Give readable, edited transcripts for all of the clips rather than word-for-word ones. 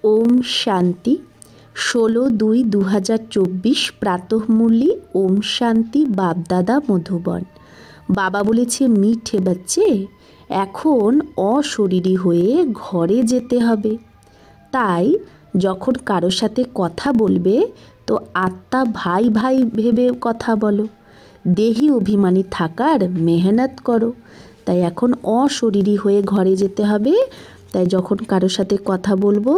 ওম শান্তি 16/2/2024 প্রাতঃমূর্লি। ওম শান্তি। বাপদাদা মধুবন। বাবা বলেছে, মিঠে বাচ্চে, এখন অশরীরী হয়ে ঘরে যেতে হবে। তাই যখন কারোর সাথে কথা বলবে তো আত্মা ভাই ভাই ভেবে কথা বলো, দেহি অভিমানী থাকার মেহনত করো। তাই এখন অশরীরী হয়ে ঘরে যেতে হবে। তাই যখন কারোর সাথে কথা বলবো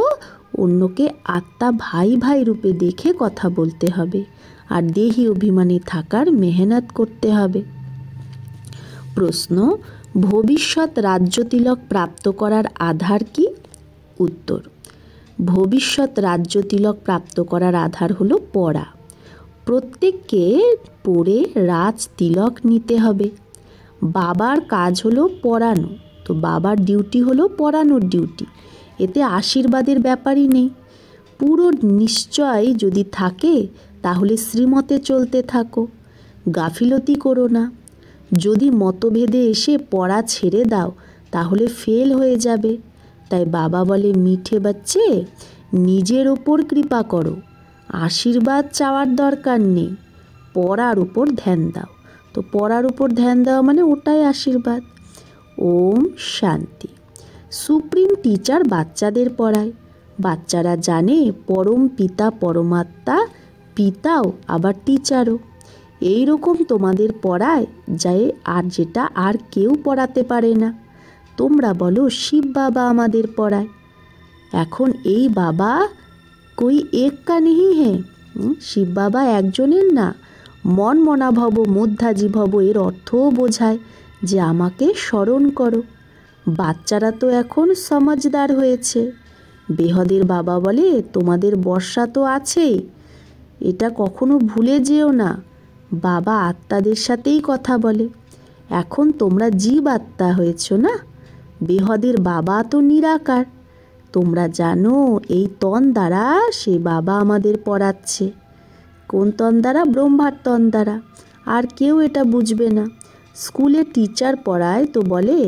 অন্যকে আত্মা ভাই ভাই রূপে দেখে কথা বলতে হবে, আর দেহি অভিমানী থাকার মেহনত করতে হবে। প্রশ্ন, ভবিষ্যৎ রাজ্য তিলক প্রাপ্ত করার আধার কি? উত্তর, ভবিষ্যৎ রাজ্য তিলক প্রাপ্ত করার আধার হলো পড়া। প্রত্যেককে পড়ে রাজ তিলক নিতে হবে। বাবার কাজ হলো পড়ানো, তো বাবার ডিউটি হলো পড়ানোর ডিউটি। এতে আশীর্বাদের ব্যাপারই নেই। পুরো নিশ্চয় যদি থাকে তাহলে শ্রীমতে চলতে থাকো, গাফিলতি করো না। যদি মতভেদে এসে পড়া ছেড়ে দাও তাহলে ফেল হয়ে যাবে। তাই বাবা বলে, মিঠে বাচ্চে, নিজের ওপর কৃপা করো, আশীর্বাদ চাওয়ার দরকার নেই, পড়ার উপর ধ্যান দাও। তো পড়ার উপর ধ্যান দেওয়া মানে ওটাই আশীর্বাদ। ওম শান্তি। সুপ্রিম টিচার বাচ্চাদের পড়ায়। বাচ্চারা জানে পরম পিতা পরমাত্মা পিতাও আবার টিচারও। এই রকম তোমাদের পড়ায় যায়, আর যেটা আর কেউ পড়াতে পারে না। তোমরা বলো শিব বাবা আমাদের পড়ায়। এখন এই বাবা কই এক কা নেহি হ্যাঁ, শিব বাবা একজনের না। মন মনা ভব মধ্যাজি ভব, এর অর্থও বোঝায় যে আমাকে স্মরণ করো। বাচ্চারা তো এখন সমঝদার হয়েছে। বেহদের বাবা বলে, তোমাদের বর্ষা তো আছেই, এটা কখনো ভুলে যেও না। বাবা আত্মাদের সাথেই কথা বলে। এখন তোমরা জীব আত্মা হয়েছ না। বেহদের বাবা তো নিরাকার। তোমরা জানো এই তন দ্বারা সেই বাবা আমাদের পড়াচ্ছে। কোন তন দ্বারা? ব্রহ্মার তন দ্বারা। আর কেউ এটা বুঝবে না। স্কুলে টিচার পড়ায় তো বলে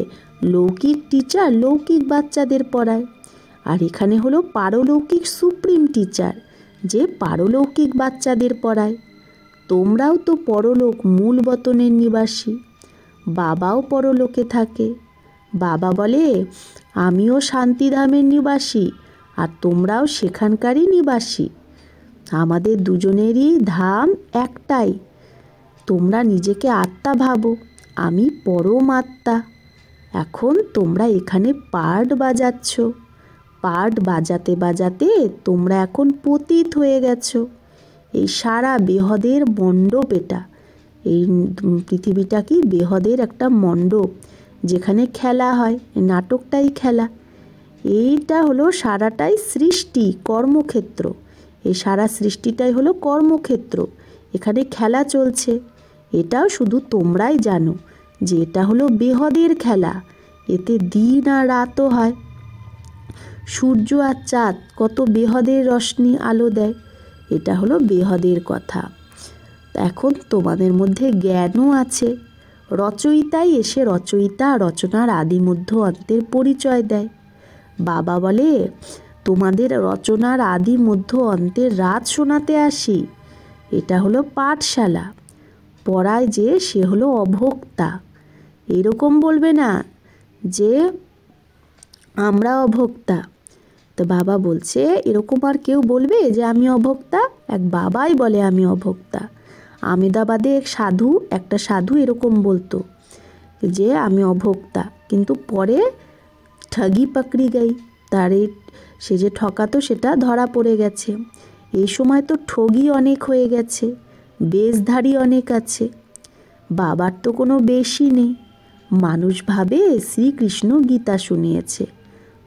লৌকিক টিচার লৌকিক বাচ্চাদের পড়ায়, আর এখানে হলো পারলৌকিক সুপ্রিম টিচার যে পারলৌকিক বাচ্চাদের পড়ায়। তোমরাও তো পরলোক মূল বতনের নিবাসী। বাবাও পরলোকে থাকে। বাবা বলে, আমিও শান্তিধামের নিবাসী আর তোমরাও সেখানকারই নিবাসী। আমাদের দুজনেরই ধাম একটাই। তোমরা নিজেকে আত্মা ভাবো, আমি পরম আত্মা। এখন তোমরা এখানে পার্ট বাজাচ্ছ। পার্ট বাজাতে বাজাতে তোমরা এখন পতিত হয়ে গেছো। এই সারা বেহদের মণ্ডপ, এটা এই পৃথিবীটা কি বেহদের একটা মণ্ডপ, যেখানে খেলা হয়, নাটকটাই খেলা। এইটা হলো সারাটাই সৃষ্টি, কর্মক্ষেত্র। এই সারা সৃষ্টিটাই হলো কর্মক্ষেত্র, এখানে খেলা চলছে। এটাও শুধু তোমরাই জানো যে এটা হলো বেহদের খেলা। এতে দিন আর রাতও হয়। সূর্য আর চাঁদ কত বেহদের রশ্মি আলো দেয়। এটা হলো বেহদের কথা। এখন তোমাদের মধ্যে জ্ঞানও আছে। রচয়িতাই এসে রচয়িতা রচনার আদি মধ্য অন্তের পরিচয় দেয়। বাবা বলে, তোমাদের রচনার আদি মধ্য অন্তের রাত শোনাতে আসি। এটা হলো পাঠশালা। পড়ায় যে সে হলো অভোক্তা। এরকম বলবে না যে আমরা অভোক্তা। তো বাবা বলছে, এরকম আর কেউ বলবে যে আমি অভোক্তা? এক বাবাই বলে আমি অভোক্তা। আমেদাবাদে একটা সাধু এরকম বলতো যে আমি অভোক্তা, কিন্তু পরে ঠগি পাকড়ি গাই, সে যে ঠকাতো সেটা ধরা পড়ে গেছে। এই সময় তো ঠগি অনেক হয়ে গেছে, বেশধারী অনেক আছে। বাবার তো কোনো বেশই নেই। মানুষ ভাবে শ্রীকৃষ্ণ গীতা শুনিয়েছে,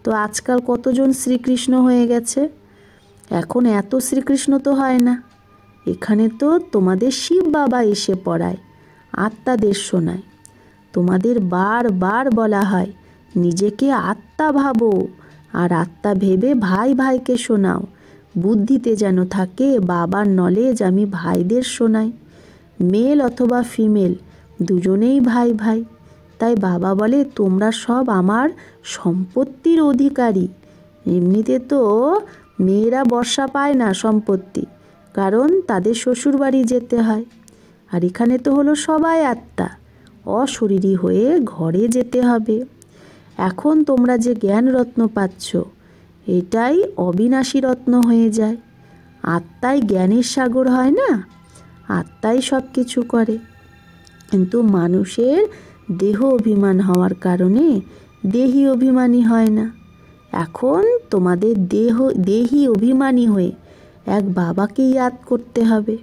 তো আজকাল কতজন শ্রীকৃষ্ণ হয়ে গেছে। এখন এত শ্রীকৃষ্ণ তো হয় না। এখানে তো তোমাদের শিব বাবা এসে পড়ায়, আত্মাদের শোনায়। তোমাদের বারবার বলা হয় নিজেকে আত্মা ভাবো, আর আত্মা ভেবে ভাই ভাইকে শোনাও। বুদ্ধিতে যেন থাকে বাবার নলেজ আমি ভাইদের শোনাই। মেল অথবা ফিমেল দুজনেই ভাই ভাই। তাই বাবা বলে, তোমরা সব আমার সম্পত্তির অধিকারী। এমনিতে তো মেয়েরা বর্ষা পায় না সম্পত্তি, কারণ তাদের শ্বশুরবাড়ি যেতে হয়। আর এখানে তো হলো সবাই আত্মা, অশরীরী হয়ে ঘরে যেতে হবে। এখন তোমরা যে জ্ঞান রত্ন পাচ্ছ, এটাই অবিনাশী রত্ন হয়ে যায়। আত্মাই জ্ঞানের সাগর হয় না, আত্মাই সব কিছু করে। কিন্তু মানুষের দেহ অভিমান হওয়ার কারণে দেহি অভিমানী হয় না। এখন তোমাদের দেহি অভিমানী হয়ে এক বাবাকে ইয়াদ করতে হবে।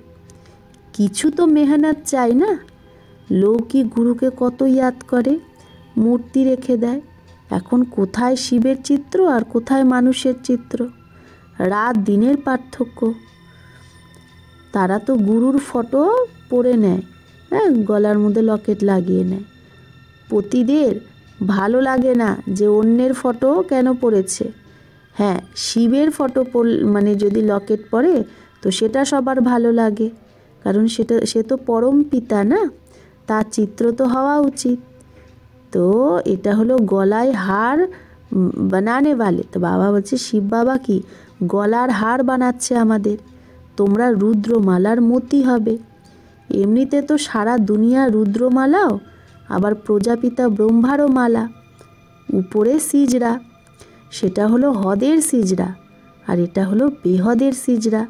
কিছু তো মেহনত চাই না। লৌকিক গুরুকে কত ইয়াদ করে, মূর্তি রেখে দেয়। এখন কোথায় শিবের চিত্র আর কোথায় মানুষের চিত্র? রাত দিনের পার্থক্য। তারা তো গুরুর ফটো পরে নেয়, হ্যাঁ, গলার মধ্যে লকেট লাগিয়ে নেয়। পতিদের ভালো লাগে না যে অন্যের ফটো কেন পড়েছে। হ্যাঁ, শিবের ফটো মানে যদি লকেট পরে তো সেটা সবার ভালো লাগে, কারণ সে তো পরম পিতা না, তার চিত্র তো হওয়া উচিত। তো এটা হলো গলায় হার বানানে वाले। তো বাবা বলছে শিব বাবা কি গলার হার বানাচ্ছে আমাদের, তোমরা রুদ্রমালার মতি হবে। এমনিতে তো সারা দুনিয়া রুদ্রমালাও, আবার প্রজাপিতা ব্রহ্মারও মালা। উপরে সিজরা, সেটা হলো হদের সিজরা, আর এটা হলো বেহদের সিজরা।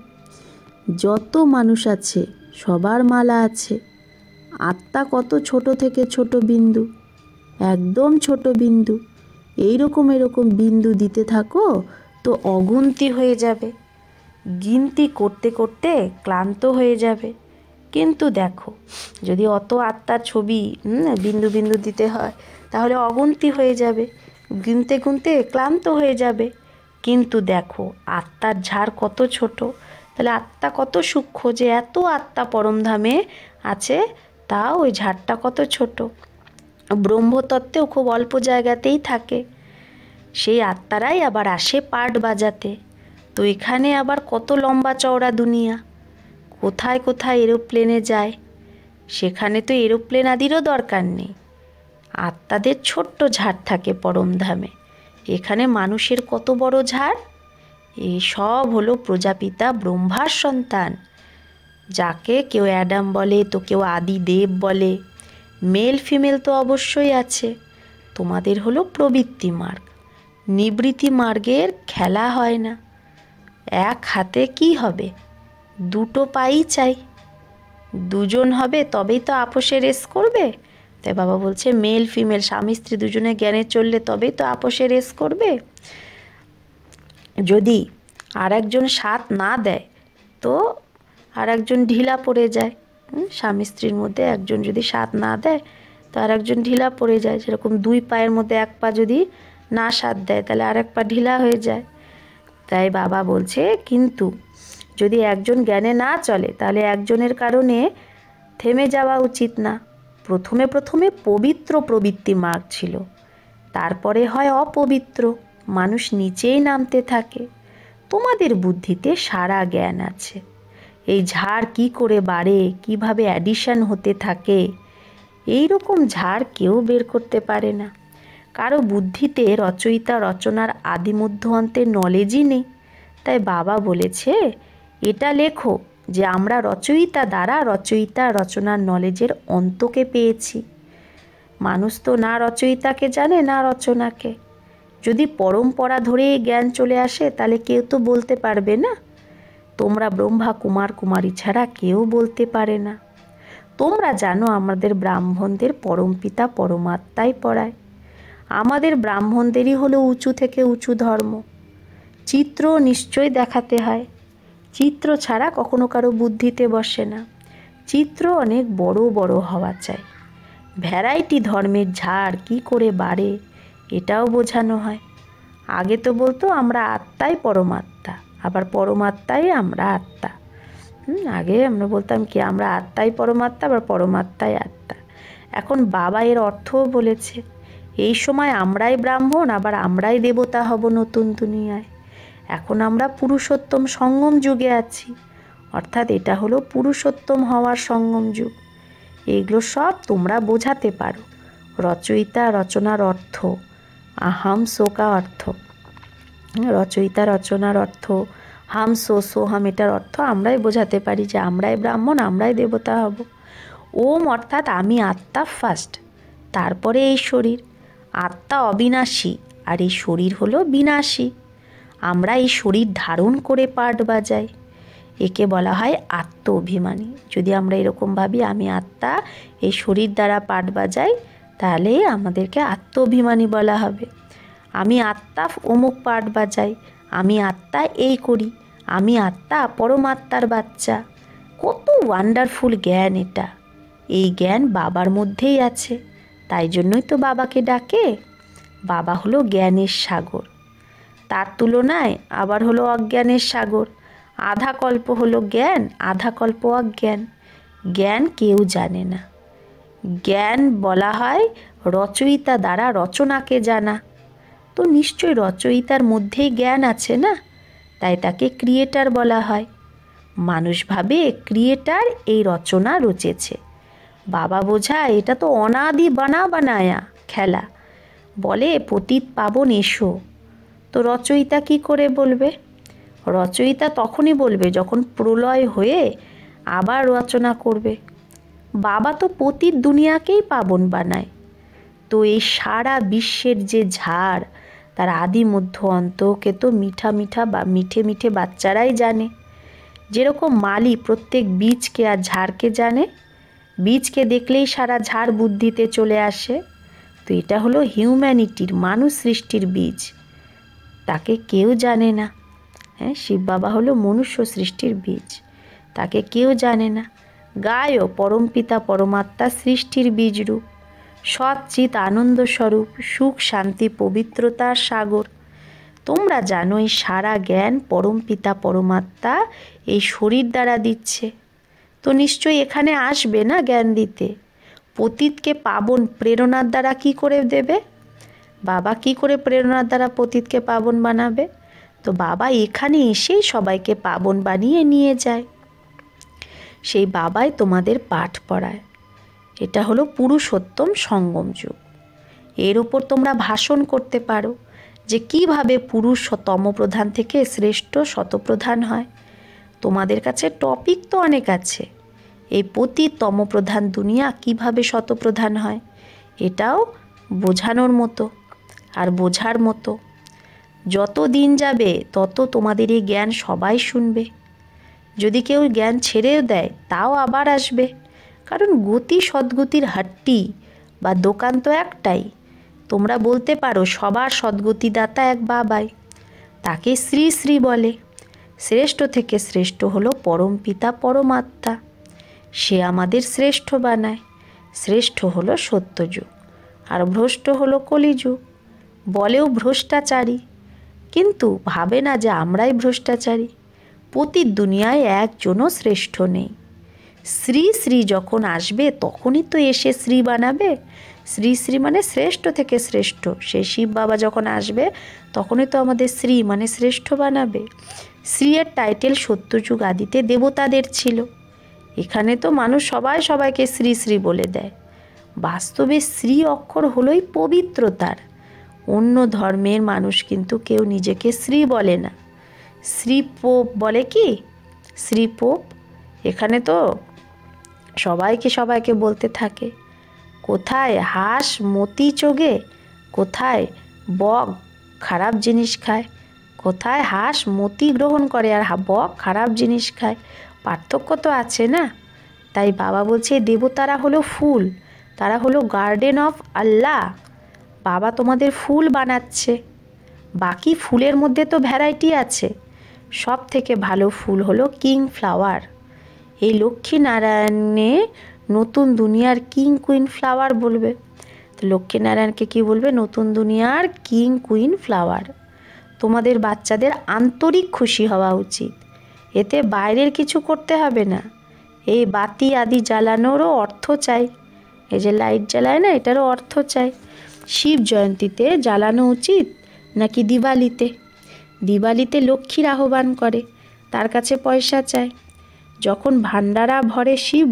যত মানুষ আছে সবার মালা আছে। আত্মা কত ছোট থেকে ছোট বিন্দু, একদম ছোট বিন্দু। এরকম বিন্দু দিতে থাকো তো অগুন্তি হয়ে যাবে, গিনতি করতে করতে ক্লান্ত হয়ে যাবে। কিন্তু দেখো, যদি অত আত্মার ছবি বিন্দু বিন্দু দিতে হয় তাহলে অগুন্তি হয়ে যাবে, গুনতে গুনতে ক্লান্ত হয়ে যাবে। কিন্তু দেখো আত্মার ঝাড় কত ছোট, তাহলে আত্মা কত সূক্ষ্ম, যে এত আত্মা পরমধামে আছে, তা ওই ঝাড়টা কত ছোট। ব্রহ্মতত্ত্বেও খুব অল্প জায়গাতেই থাকে। সেই আত্মারাই আবার আসে পাট বাজাতে। তো এখানে আবার কত লম্বা চওড়া দুনিয়া, কোথায় কোথায় এরোপ্লেনে যায়, সেখানে তো এরোপ্লেন আদিরও দরকার নেই। আত্মাদের ছোট্ট ঝাড় থাকে পরমধামে, এখানে মানুষের কত বড় ঝাড়। এই সব হলো প্রজাপিতা ব্রহ্মার সন্তান, যাকে কেউ অ্যাডাম বলে তো কেউ আদিদেব বলে। মেল ফিমেল তো অবশ্যই আছে। তোমাদের হলো প্রবৃত্তি মার্গ, নিবৃত্তি মার্গের খেলা হয় না। এক হাতে কি হবে, দুটো পাই চাই। দুজন হবে তবেই তো আপোষে রেস করবে। তাই বাবা বলছে মেল ফিমেল স্বামী স্ত্রী দুজনে জ্ঞানে চললে তবেই তো আপোষে রেস করবে। যদি আর একজন সাথ না দেয় তো আর একজন ঢিলা পড়ে যায়। স্বামী স্ত্রীর মধ্যে একজন যদি সাথ না দেয় তো আর একজন ঢিলা পড়ে যায়। যেরকম দুই পায়ের মধ্যে এক পা যদি না সাথ দেয় তাহলে আর এক পা ঢিলা হয়ে যায়। তাই বাবা বলছে কিন্তু যদি একজন জ্ঞানে না চলে তাহলে একজনের কারণে থেমে যাওয়া উচিত না। প্রথমে প্রথমে পবিত্র প্রবৃত্তি মার্গ ছিল, তারপরে হয় অপবিত্র, মানুষ নিচেই নামতে থাকে। তোমাদের বুদ্ধিতে সারা জ্ঞান আছে। এই ঝাড় কি করে বাড়ে, কিভাবে অ্যাডিশন হতে থাকে, এই রকম ঝাড় কেউ বের করতে পারে না। কারো বুদ্ধিতে রচয়িতা রচনার আদি মধ্য অন্তের নলেজই নেই। তাই বাবা বলেছে এটা লেখো যে আমরা রচয়িতা দ্বারা রচয়িতা রচনার নলেজের অন্তকে পেয়েছি। মানুষ তো না রচয়িতাকে জানে না রচনাকে। যদি পরম্পরা ধরে জ্ঞান চলে আসে তাহলে কেউ তো বলতে পারবে না। তোমরা ব্রহ্মা কুমার কুমারী ছাড়া কেউ বলতে পারে না। তোমরা জানো আমাদের ব্রাহ্মণদের পরমপিতা পরমাত্মাই পড়ায়। আমাদের ব্রাহ্মণদেরই হলো উঁচু থেকে উঁচু ধর্ম। চিত্র নিশ্চয় দেখাতে হয়, চিত্র ছাড়া কখনো কারো বুদ্ধিতে বসে না। চিত্র অনেক বড় বড় হওয়া চাই। ভ্যারাইটি ধর্মের ঝাড় কি করে বাড়ে এটাও বোঝানো হয়। আগে তো বলতো আমরা আত্মাই পরমাত্মা, আবার পরমাত্মাই আমরা আত্মা। আগে আমরা বলতাম কি আমরা আত্মাই পরমাত্মা, আবার পরমাত্মাই আত্মা। এখন বাবা এর অর্থও বলেছে, এই সময় আমরাই ব্রাহ্মণ, আবার আমরাই দেবতা হব নতুন দুনিয়ায়। এখন আমরা পুরুষোত্তম সঙ্গম যুগে আছি, অর্থাৎ এটা হলো পুরুষোত্তম হওয়ার সঙ্গম যুগ। এইগুলো সব তোমরা বোঝাতে পারো। রচয়িতা রচনার অর্থ, আহাম শোকা অর্থ। রচয়িতা রচনার অর্থ, হাম সো হাম এটার অর্থ আমরাই বোঝাতে পারি যে আমরাই ব্রাহ্মণ, আমরাই দেবতা হব। ওম অর্থাৎ আমি আত্মা ফার্স্ট, তারপরে এই শরীর। আত্মা অবিনাশী আর এই শরীর হলো বিনাশী। আমরা এই শরীর ধারণ করে পাঠ বাজাই, একে বলা হয় আত্ম অভিমানী। যদি আমরা এরকম ভাবি আমি আত্মা, এই শরীর দ্বারা পাঠ বাজাই, তাহলে আমাদেরকে আত্ম অভিমানী বলা হবে। আমি আত্মা অমুক পাঠ বাজাই, আমি আত্মা এই করি, আমি আত্মা পরমাত্মার বাচ্চা। কত ওয়ান্ডারফুল জ্ঞান এটা! এই জ্ঞান বাবার মধ্যেই আছে, তাই জন্যই তো বাবাকে ডাকে। বাবা হলো জ্ঞানের সাগর, তার তুলনায় আবার হলো অজ্ঞানের সাগর। আধা কল্প হলো জ্ঞান, আধা কল্প অজ্ঞান। জ্ঞান কেউ জানে না। জ্ঞান বলা হয় রচয়িতা দ্বারা রচনাকে জানা। তো নিশ্চয়ই রচয়িতার মধ্যেই জ্ঞান আছে না, তাই তাকে ক্রিয়েটার বলা হয়। মানুষ ভাবে ক্রিয়েটার এই রচনা রচেছে। বাবা বোঝায় এটা তো অনাদি বানায়া খেলা। বলে পতিত পাবন এসো। তো রচয়িতা কি করে বলবে? রচয়িতা তখনই বলবে যখন প্রলয় হয়ে আবার রচনা করবে। বাবা তো পতিত দুনিয়াকেই পাবন বানায়। তো এই সারা বিশ্বের যে ঝাড়, তার আদি মধ্য অন্তকে তো মিঠে মিঠে বাচ্চারাই জানে। যেরকম মালি প্রত্যেক বীজকে আর ঝাড়কে জানে, বীজকে দেখলেই সারা ঝাড় বুদ্ধিতে চলে আসে। তো এটা হলো হিউম্যানিটির, মানুষ সৃষ্টির বীজ, তাকে কেউ জানে না। হ্যাঁ, শিব বাবা হলো মনুষ্য সৃষ্টির বীজ, তাকে কেউ জানে না। গায়ও পরমপিতা পরমাত্মা সৃষ্টির বীজরূপ, সৎচিত আনন্দ স্বরূপ, সুখ শান্তি পবিত্রতার সাগর। তোমরা জানো এই সারা জ্ঞান পরমপিতা পরমাত্মা এই শরীর দ্বারা দিচ্ছে। তো নিশ্চয়ই এখানে আসবে না জ্ঞান দিতে। পতিতকে পাবন প্রেরণার দ্বারা কি করে দেবে? বাবা কি করে প্রেরণার দ্বারা পতিতকে পাবন বানাবে? তো বাবা এখানে এসেই সবাইকে পাবন বানিয়ে নিয়ে যায়। সেই বাবাই তোমাদের পাঠ পড়ায়। এটা হলো পুরুষোত্তম সঙ্গম যুগ। এর ওপর তোমরা ভাষণ করতে পারো যে কিভাবে পুরুষ তমপ্রধান থেকে শ্রেষ্ঠ শতপ্রধান হয়। তোমাদের কাছে টপিক তো অনেক আছে। এই পতিত তমপ্রধান দুনিয়া কিভাবে শতপ্রধান হয়, এটাও বোঝানোর মতো আর বোঝার মতো। যত দিন যাবে তত তোমাদের এই জ্ঞান সবাই শুনবে। যদি কেউ জ্ঞান ছেড়েও দেয় তাও আবার আসবে, কারণ গতি সদ্গতির হাট্টি বা দোকান তো একটাই। তোমরা বলতে পারো সবার সদ্গতিদাতা এক বাবাই, তাকে শ্রী শ্রী বলে। শ্রেষ্ঠ থেকে শ্রেষ্ঠ হলো পরমপিতা পরমাত্মা, সে আমাদের শ্রেষ্ঠ বানায়। শ্রেষ্ঠ হলো সত্যযুগ আর ভ্রষ্ট হলো কলিযুগ। বলেও ভ্রষ্টাচারী, কিন্তু ভাবে না যে আমরাই ভ্রষ্টাচারী। পতিত দুনিয়ায় একজনও শ্রেষ্ঠ নেই। শ্রী শ্রী যখন আসবে তখনই তো এসে শ্রী বানাবে। শ্রী শ্রী মানে শ্রেষ্ঠ থেকে শ্রেষ্ঠ। সে শিব বাবা যখন আসবে তখনই তো আমাদের শ্রী মানে শ্রেষ্ঠ বানাবে। শ্রী এর টাইটেল সত্যযুগ আদিতে দেবতাদের ছিল। এখানে তো মানুষ সবাই সবাইকে শ্রী শ্রী বলে দেয়। বাস্তবে শ্রী অক্ষর হলোই পবিত্রতার। অন্য ধর্মের মানুষ কিন্তু কেউ নিজেকে শ্রী বলে না। শ্রী পোপ বলে কি? শ্রী পোপ। এখানে তো সবাইকে বলতে থাকে। কোথায় হাঁস মতি চোগে, কোথায় বক খারাপ জিনিস খায়, কোথায় হাঁস মতি গ্রহণ করে আর বক খারাপ জিনিস খায়। পার্থক্য তো আছে না? তাই বাবা বলছে দেবতারা হলো ফুল, তারা হলো গার্ডেন অফ আল্লাহ। বাবা তোমাদের ফুল বানাচ্ছে। বাকি ফুলের মধ্যে তো ভ্যারাইটি আছে, সব থেকে ভালো ফুল হলো কিং ফ্লাওয়ার। এই লক্ষ্মীনারায়ণে নতুন দুনিয়ার কিং কুইন ফ্লাওয়ার বলবে। তো লক্ষ্মীনারায়ণকে কি বলবে? নতুন দুনিয়ার কিং কুইন ফ্লাওয়ার। তোমাদের বাচ্চাদের আন্তরিক খুশি হওয়া উচিত, এতে বাইরের কিছু করতে হবে না। এই বাতি আদি জ্বালানোরও অর্থ চাই। এই যে লাইট জ্বালায় না, এটারও অর্থ চাই। শিব জয়ন্তীতে জ্বালানো উচিত নাকি দিওয়ালিতে? দিওয়ালিতে লক্ষ্মীর আহ্বান করে, তার কাছে পয়সা চায়। যখন ভান্ডারা ভরে শিব,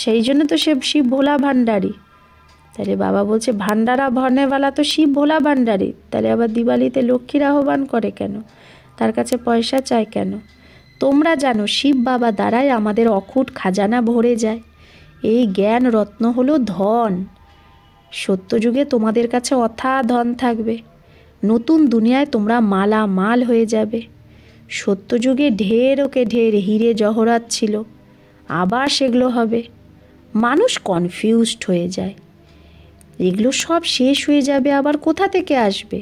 সেই জন্য তো সে শিব ভোলা ভান্ডারী। তাহলে বাবা বলছে ভান্ডারা ভরনেওয়ালা তো শিব ভোলা ভান্ডারী, তাহলে আবার দিওয়ালিতে লক্ষ্মীর আহ্বান করে কেন, তার কাছে পয়সা চায় কেন? তোমরা জানো শিব বাবা দ্বারাই আমাদের অকুট খাজানা ভরে যায়। এই জ্ঞান রত্ন হলো ধন। সত্যযুগে তোমাদের কাছে অথাৎ ধন থাকবে। নতুন দুনিয়ায় তোমরা মালামাল হয়ে যাবে। সত্যযুগে ঢের ওকে ঢের হিরে জহরাত ছিল, আবার সেগুলো হবে। মানুষ কনফিউজড হয়ে যায়, এগুলো সব শেষ হয়ে যাবে, আবার কোথা থেকে আসবে?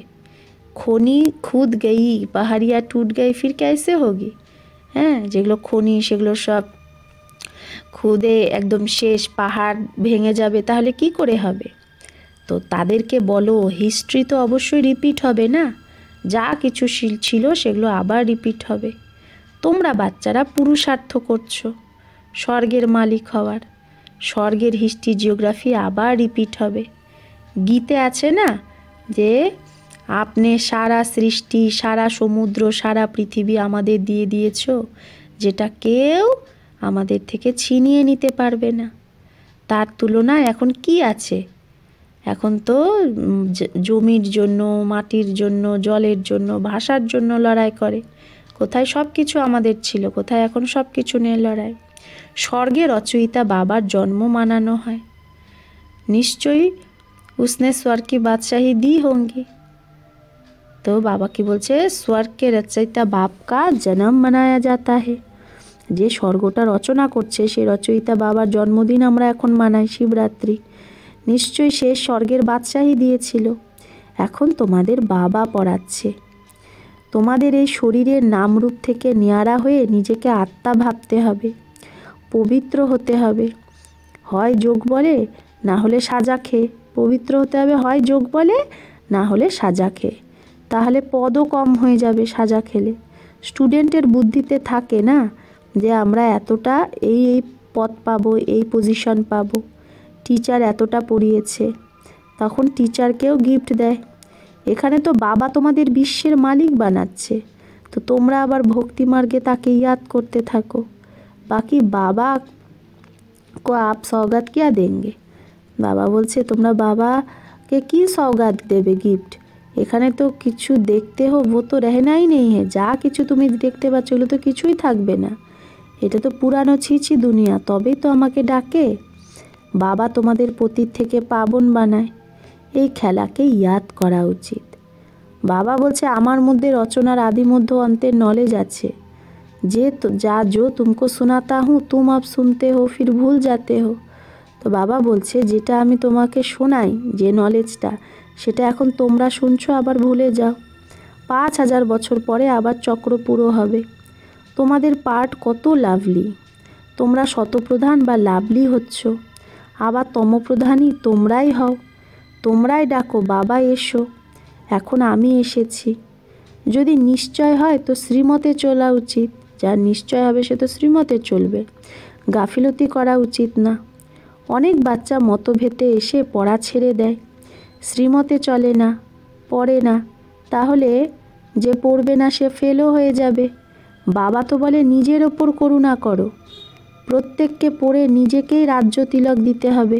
খনি খুদ গেই পাহাড়িয়া টুট গেই ফির कैसे होगी। হ্যাঁ, যেগুলো খনি সেগুলো সব খুদে একদম শেষ, পাহাড় ভেঙে যাবে, তাহলে কি করে হবে? তো তাদেরকে বলো হিস্ট্রি তো অবশ্যই রিপিট হবে না, যা কিছু ছিল সেগুলো আবার রিপিট হবে। তোমরা বাচ্চারা পুরুষার্থ করছো স্বর্গের মালিক হওয়ার, স্বর্গের হিস্ট্রি জিওগ্রাফি আবার রিপিট হবে। গীতে আছে না যে আপনি সারা সৃষ্টি, সারা সমুদ্র, সারা পৃথিবী আমাদের দিয়ে দিয়েছো, যেটা কেউ আমাদের থেকে ছিনিয়ে নিতে পারবে না। তার তুলনায় এখন কি আছে? এখন তো জমির জন্য, মাটির জন্য, জলের জন্য, ভাষার জন্য লড়াই করে। কোথায় সব কিছু আমাদের ছিল, কোথায় এখন সব কিছু নিয়ে লড়াই। স্বর্গে রচয়িতা বাবার জন্ম মানানো হয়, নিশ্চয়ই उसने स्वर्ग की बादशाही दी होंगी। तो बाबा की বলছে স্বর্গ के रचयिता बाप का जन्म मनाया जाता है। যে স্বর্গটা রচনা করছে সেই রচয়িতা বাবার জন্মদিন আমরা এখন মানাই শিবরাত্রি। নিশ্চয়ই সে স্বর্গের বাদশাহী দিয়েছিল। এখন তোমাদের বাবা পড়াচ্ছে। তোমাদের এই শরীরের নামরূপ থেকে নিয়ারা হয়ে নিজেকে আত্মা ভাবতে হবে, পবিত্র হতে হবে। হয় যোগ বলে না হলে সাজা খেয়ে পবিত্র হতে হবে, হয় যোগ বলে না হলে সাজা খেয়ে। তাহলে পদও কম হয়ে যাবে সাজা খেলে। স্টুডেন্টের বুদ্ধিতে থাকে না যে আমরা এতটা এই এই পদ পাবো, এই পজিশন পাবো, টিচার এতটা পড়িয়েছে, তখন টিচারকেও গিফট দেয়। এখানে তো বাবা তোমাদের বিশ্বের মালিক বানাচ্ছে, তো তোমরা আবার ভক্তিমার্গে তাকে ইয়াদ করতে থাকো। বাকি বাবা को आप सौगात क्या देंगे। বাবা বলছে তোমরা বাবাকে কি সৌগাত দেবে, গিফট? এখানে তো কিছু দেখতে হো वो तो रहना ही नहीं है। যা কিছু তুমি দেখতে পাচ্ছ এগুলো তো কিছুই থাকবে না, এটা তো পুরানো ছিছি দুনিয়া, তবেই তো আমাকে ডাকে। বাবা তোমাদের পতির থেকে পাবন বানায়, এই খেলাকে ইয়াদ করা উচিত। বাবা বলছে আমার মধ্যে রচনার আদি মধ্য অন্তের নলেজ আছে, যে যা जो तुमको सुनाता हूँ तुम अब सुनते हो फिर भूल जाते हो। তো বাবা বলছে যেটা আমি তোমাকে শোনাই, যে নলেজটা, সেটা এখন তোমরা শুনছো আবার ভুলে যাও। 5000 বছর পরে আবার চক্র পুরো হবে। তোমাদের পার্ট কত লাভলি, তোমরা শতপ্রধান বা লাভলি হচ্ছ, আবার তমপ্রধানই তোমরাই হও। তোমরাই ডাকো বাবা এসো, এখন আমি এসেছি। যদি নিশ্চয় হয় তো শ্রীমতে চলা উচিত, যার নিশ্চয় হবে সে তো শ্রীমতে চলবে, গাফিলতি করা উচিত না। অনেক বাচ্চা মতভেদে এসে পড়া ছেড়ে দেয়, শ্রীমতে চলে না, পড়ে না, তাহলে যে পড়বে না সে ফেলও হয়ে যাবে। বাবা তো বলে নিজের ওপর করুণা করো, প্রত্যেককে পড়ে নিজেকেই রাজ্য তিলক দিতে হবে।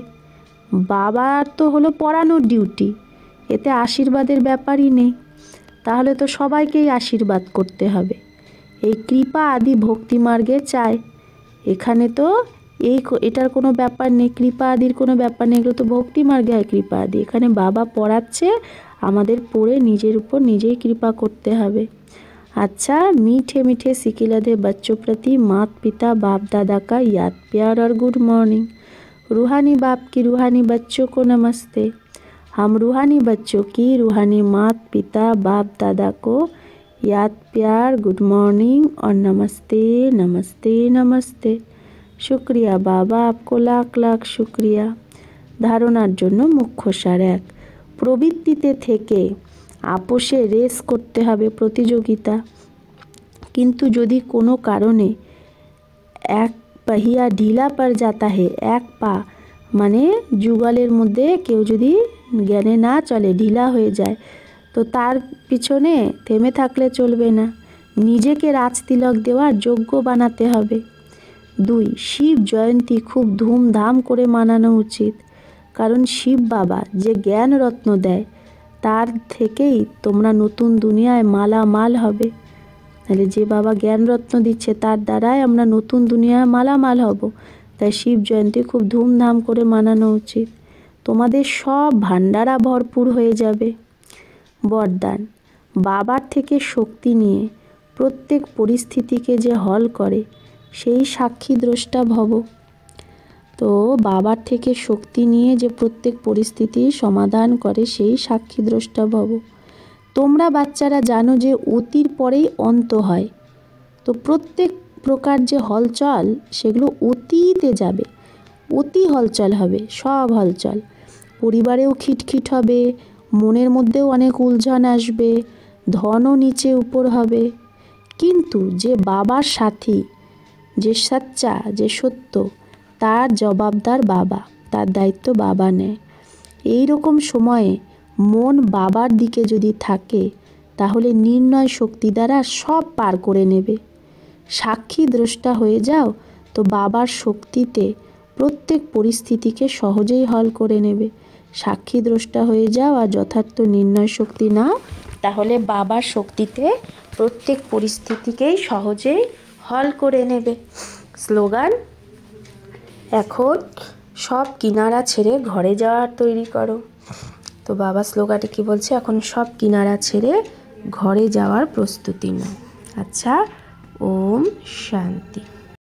বাবার তো হলো পড়ানোর ডিউটি, এতে আশীর্বাদের ব্যাপারই নেই, তাহলে তো সবাইকেই আশীর্বাদ করতে হবে। এই কৃপা আদি ভক্তিমার্গে চায়, এখানে তো এটার কোনো ব্যাপার নেই, কৃপা আদির কোনো ব্যাপার নেই, এগুলো তো ভক্তিমার্গে হয় কৃপা আদি। এখানে বাবা পড়াচ্ছে, আমাদের পড়ে নিজের উপর নিজেই কৃপা করতে হবে। अच्छा मीठे मीठे सिकिलधे बच्चों प्रति मात पिता बाप दादा का याद प्यार और गुड मॉर्निंग। रूहानी बाप की रूहानी बच्चों को नमस्ते। हम रूहानी बच्चों की रूहानी मात पिता बाप दादा को याद प्यार गुड मॉर्निंग और नमस्ते नमस्ते नमस्ते। शुक्रिया बाबा, आपको लाख लाख शुक्रिया। ধারণার জন্য মুখ্য সার 1, প্রবৃত্তিতে থেকে আপোষে রেস করতে হবে, প্রতিযোগিতা। কিন্তু যদি কোনো কারণে এক पहिया ढीला पड़ जाता है, এক পা মানে যুগলের মধ্যে কেউ যদি জ্ঞানে না চলে, ঢিলা হয়ে যায়, তো তার পিছনে থেমে থাকলে চলবে না, নিজেকে রাজতিলক দেওয়ার যোগ্য বানাতে হবে। 2, শিব জয়ন্তী খুব ধুমধাম করে মানানো উচিত, কারণ শিব বাবা যে জ্ঞান রত্ন দেয় তার থেকেই তোমরা নতুন দুনিয়ায় মালামাল হবে। তাহলে যে বাবা জ্ঞান রত্ন দিচ্ছে তার দ্বারাই আমরা নতুন দুনিয়ায় মালামাল হব। তাই শিব জয়ন্তী খুব ধুমধাম করে মানানো উচিত। তোমাদের সব ভান্ডারা ভরপুর হয়ে যাবে। বরদান, বাবার থেকে শক্তি নিয়ে প্রত্যেক পরিস্থিতিকে যে হল করে সেই সাক্ষী দ্রষ্টা ভব। তো বাবার থেকে শক্তি নিয়ে যে প্রত্যেক পরিস্থিতির সমাধান করে সেই সাক্ষী দ্রষ্টা ভব। তোমরা বাচ্চারা জানো যে অতির পরেই অন্ত হয়। তো প্রত্যেক প্রকার যে হলচল সেগুলো অতীতে যাবে, অতি হলচল হবে, সব হলচল। পরিবারেও খিটখিট হবে, মনের মধ্যেও অনেক উলঝন আসবে, ধনও নিচে উপর হবে। কিন্তু যে বাবার সাথী, যে সচ্চা, যে সত্য, তার জবাবদার বাবা, তার দায়িত্ব বাবা নেয়। এই রকম সময়ে মন বাবার দিকে যদি থাকে তাহলে নির্ণয় শক্তি দ্বারা সব পার করে নেবে। সাক্ষী দ্রষ্টা হয়ে যাও তো বাবার শক্তিতে প্রত্যেক পরিস্থিতিকে সহজেই হল করে নেবে। সাক্ষী দ্রষ্টা হয়ে যাও আর যথার্থ নির্ণয় শক্তি নাও, তাহলে বাবার শক্তিতে প্রত্যেক পরিস্থিতিকেই সহজেই হল করে নেবে। স্লোগান, এখন সব কিনারা ছেড়ে ঘরে যাওয়ার তৈরি করো। তো বাবা স্লোগানটি কি বলছে, এখন সব কিনারা ছেড়ে ঘরে যাওয়ার প্রস্তুতি নাও। আচ্ছা, ওম শান্তি।